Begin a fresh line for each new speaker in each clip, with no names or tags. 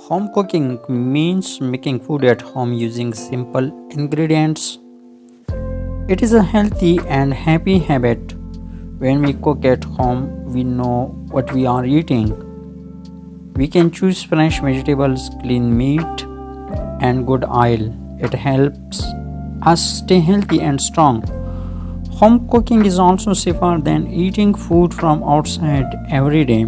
Home cooking means making food at home using simple ingredients. It is a healthy and happy habit. When we cook at home, we know what we are eating. We can choose fresh vegetables, clean meat, and good oil. It helps us stay healthy and strong. Home cooking is also safer than eating food from outside every day.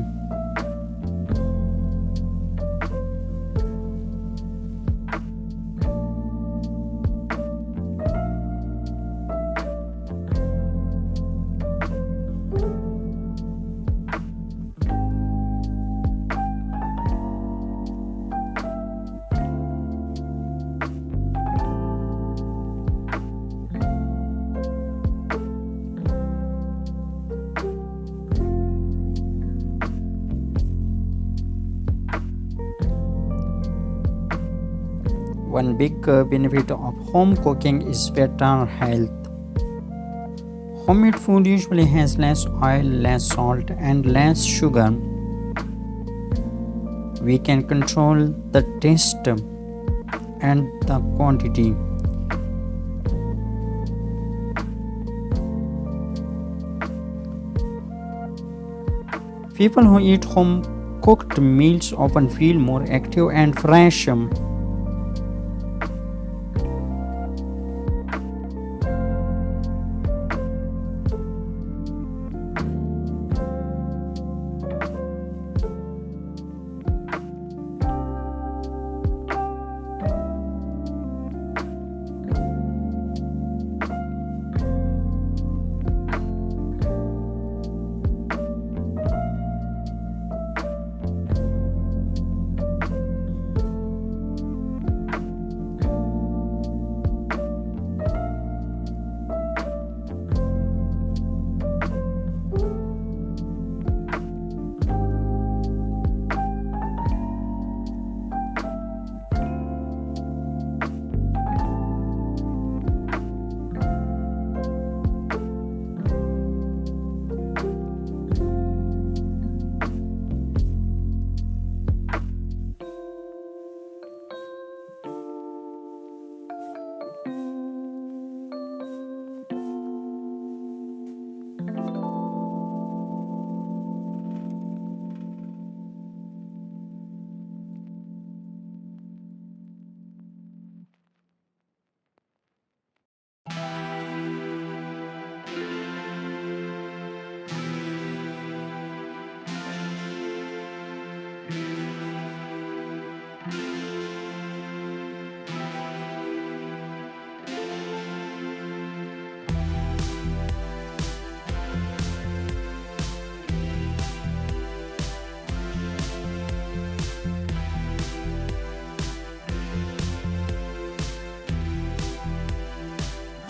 One big benefit of home cooking is better health. Homemade food usually has less oil, less salt, and less sugar. We can control the taste and the quantity. People who eat home cooked meals often feel more active and fresh.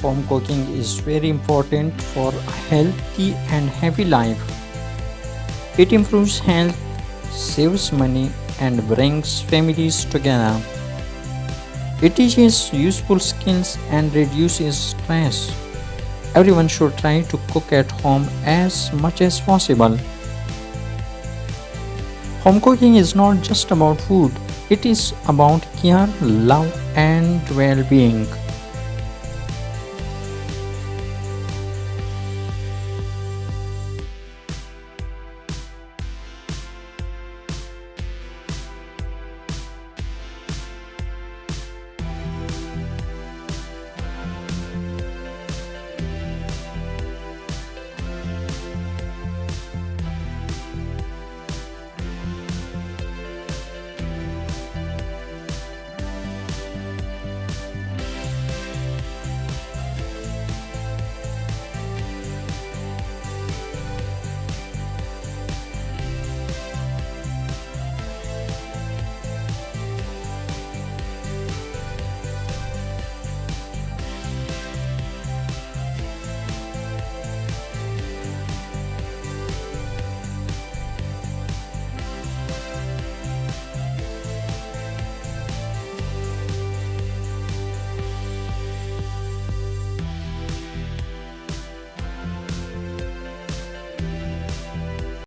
Home cooking is very important for a healthy and happy life. It improves health, saves money, and brings families together. It teaches useful skills and reduces stress. Everyone should try to cook at home as much as possible. Home cooking is not just about food, it is about care, love, and well being.